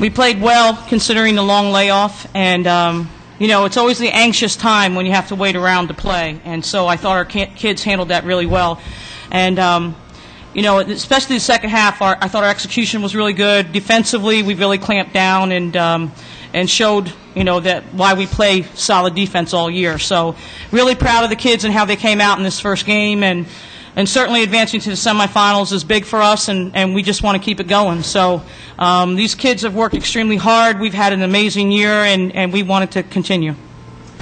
We played well considering the long layoff, and you know, it's always the anxious time when you have to wait around to play, and so I thought our kids handled that really well. And you know, especially the second half, I thought our execution was really good. Defensively, we really clamped down and showed, you know, that why we play solid defense all year. So really proud of the kids and how they came out in this first game, and certainly advancing to the semifinals is big for us, and we just want to keep it going. So these kids have worked extremely hard. We've had an amazing year, and we want it to continue.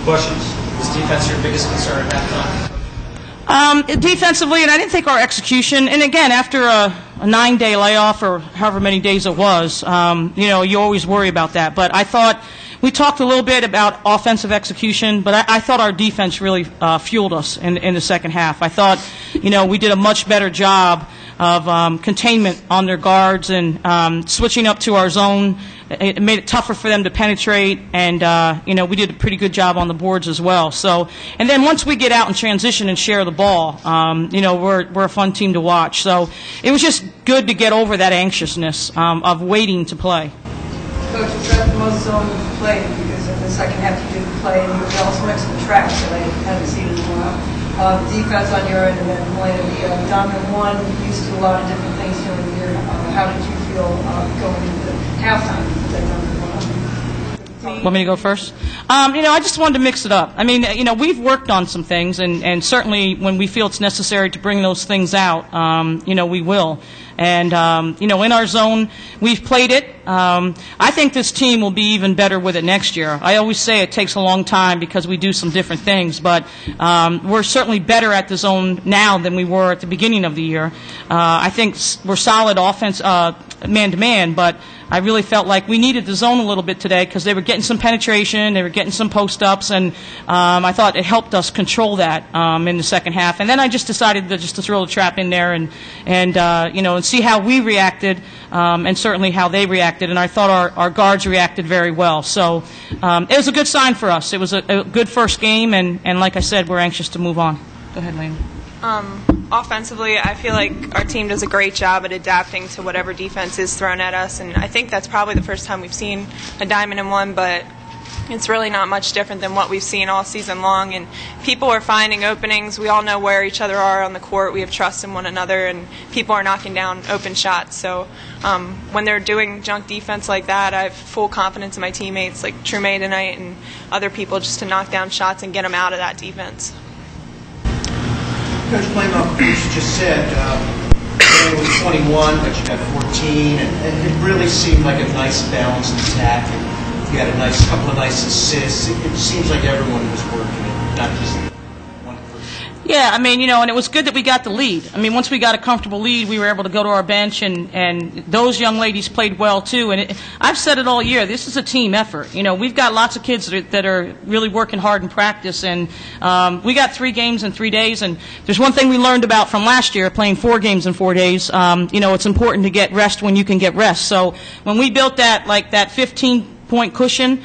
Questions? Is defense your biggest concern at halftime? Defensively, and I didn't think our execution, and again, after a 9-day layoff or however many days it was, you know, you always worry about that. But I thought we talked a little bit about offensive execution, but I thought our defense really fueled us in the second half. I thought, you know, we did a much better job of containment on their guards and switching up to our zone. It made it tougher for them to penetrate, and you know, we did a pretty good job on the boards as well. So, and then once we get out and transition and share the ball, you know, we're a fun team to watch. So it was just good to get over that anxiousness of waiting to play. Coach, you got the most zone play because in the second half you didn't play, and you also mixed the tracks that I haven't seen in a while. Defense on your end, and then Elena, the dominant one, used to do a lot of different things during the year. How did you feel going into halftime? Want me to go first? You know, I just wanted to mix it up. I mean, you know, we've worked on some things, and certainly when we feel it's necessary to bring those things out, you know, we will. And, you know, in our zone, we've played it. I think this team will be even better with it next year. I always say it takes a long time because we do some different things, but we're certainly better at the zone now than we were at the beginning of the year. I think we're solid offense, man-to-man, but I really felt like we needed the zone a little bit today because they were getting some penetration, they were getting some post-ups, and I thought it helped us control that in the second half. And then I just decided to throw the trap in there and you know, and see how we reacted, and certainly how they reacted. And I thought our guards reacted very well. So it was a good sign for us. It was a good first game, and like I said, we're anxious to move on. Go ahead, Lane. Offensively, I feel like our team does a great job at adapting to whatever defense is thrown at us, and I think that's probably the first time we've seen a diamond in one, but it's really not much different than what we've seen all season long, and people are finding openings. We all know where each other are on the court. We have trust in one another, and people are knocking down open shots. So when they're doing junk defense like that, I have full confidence in my teammates like Trumae tonight and other people just to knock down shots and get them out of that defense. Coach, playing off what you just said, it was 21, but you got 14, and it really seemed like a nice balanced attack. And you had a couple of nice assists. It seems like everyone was working, not just one person. Yeah, I mean, you know, and it was good that we got the lead. I mean, once we got a comfortable lead, we were able to go to our bench, and those young ladies played well, too. And I've said it all year, this is a team effort. You know, we've got lots of kids that are really working hard in practice, and we got 3 games in 3 days. And there's one thing we learned about from last year, playing 4 games in 4 days. You know, it's important to get rest when you can get rest. So when we built that 15-point cushion,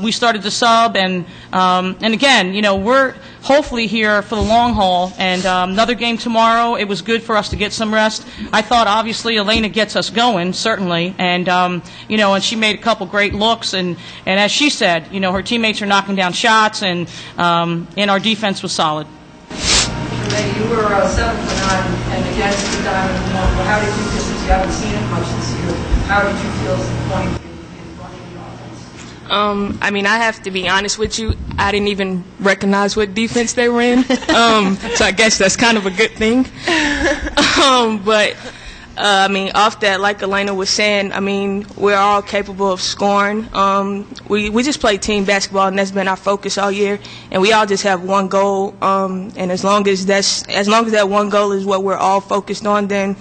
we started to sub, and again, you know, we're hopefully here for the long haul, and another game tomorrow. It was good for us to get some rest. I thought obviously Elena gets us going, certainly, and you know, and she made a couple great looks, and as she said, you know, her teammates are knocking down shots, and our defense was solid. You were 7 for 9 and against the diamond one. Well, how did you feel, since you haven't seen it much this year? How did you feel as the point? I mean, I have to be honest with you. I didn't even recognize what defense they were in, so I guess that's kind of a good thing. But I mean, off that, like Elena was saying, I mean, we're all capable of scoring. We just play team basketball, and that's been our focus all year. And we all just have one goal. And as long as that one goal is what we're all focused on, then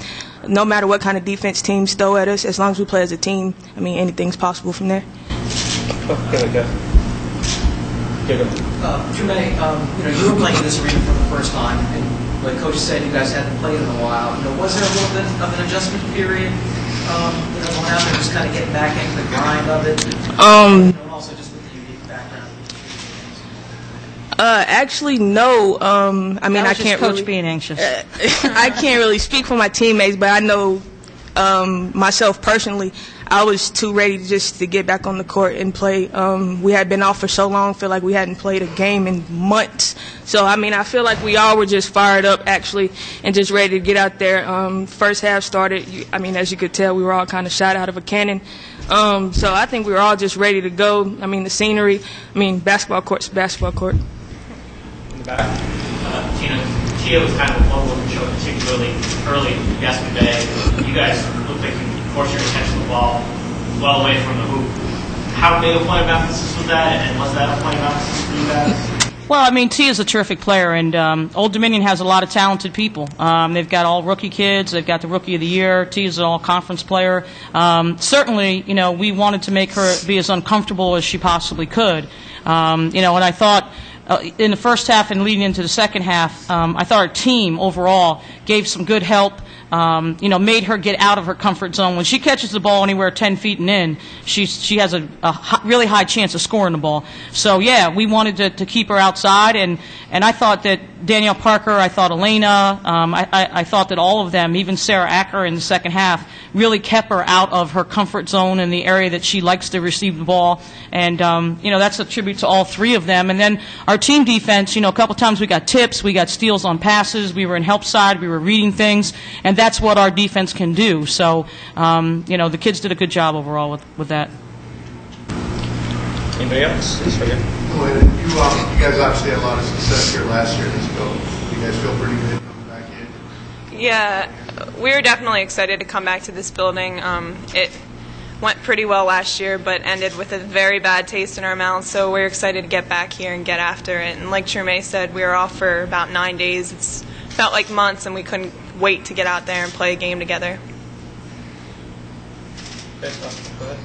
no matter what kind of defense teams throw at us, as long as we play as a team, I mean, anything's possible from there. Okay, go. Trumae, you know, you were playing in this arena for the first time, and like Coach said, you guys hadn't played in a while. You know, was there a little bit of an adjustment period? You know, going out there, just kind of getting back into the grind of it. And also just with the unique background. Actually, no. I mean, I can't Coach really being anxious. I can't really speak for my teammates, but I know myself personally. I was too ready just to get back on the court and play. We had been off for so long, feel like we hadn't played a game in months. So, I mean, I feel like we all were just fired up, actually, and just ready to get out there. First half started, I mean, as you could tell, we were all kind of shot out of a cannon. So I think we were all just ready to go. I mean, the scenery, I mean, basketball court's basketball court. In the back. Tia was kind of a one-woman show, particularly early yesterday. You guys looked like you forced your attention to the ball well away from the hoop. How big a point of emphasis was that, and was that a point of emphasis for you guys? Well, I mean, Tia's a terrific player, and Old Dominion has a lot of talented people. They've got all rookie kids. They've got the Rookie of the Year. Tia's an all-conference player. Certainly, you know, we wanted to make her be as uncomfortable as she possibly could. You know, and I thought in the first half and leading into the second half, I thought our team overall gave some good help. You know, made her get out of her comfort zone. When she catches the ball anywhere 10 feet and in, she has a really high chance of scoring the ball. So, yeah, we wanted to keep her outside, and I thought that Danielle Parker, I thought Elena, I thought that all of them, even Sarah Acker in the second half, really kept her out of her comfort zone in the area that she likes to receive the ball. And, you know, that's a tribute to all three of them. And then our team defense, you know, a couple times we got tips, we got steals on passes, we were in help side, we were reading things, and that's what our defense can do. So, you know, the kids did a good job overall with that. Anybody else? Yes, right here. You guys obviously had a lot of success here last year in this building. You guys feel pretty good coming back in? Yeah, we were definitely excited to come back to this building. It went pretty well last year, but ended with a very bad taste in our mouths, so we're excited to get back here and get after it. And like Trumae said, we were off for about 9 days. It's felt like months, and we couldn't wait to get out there and play a game together. Go ahead.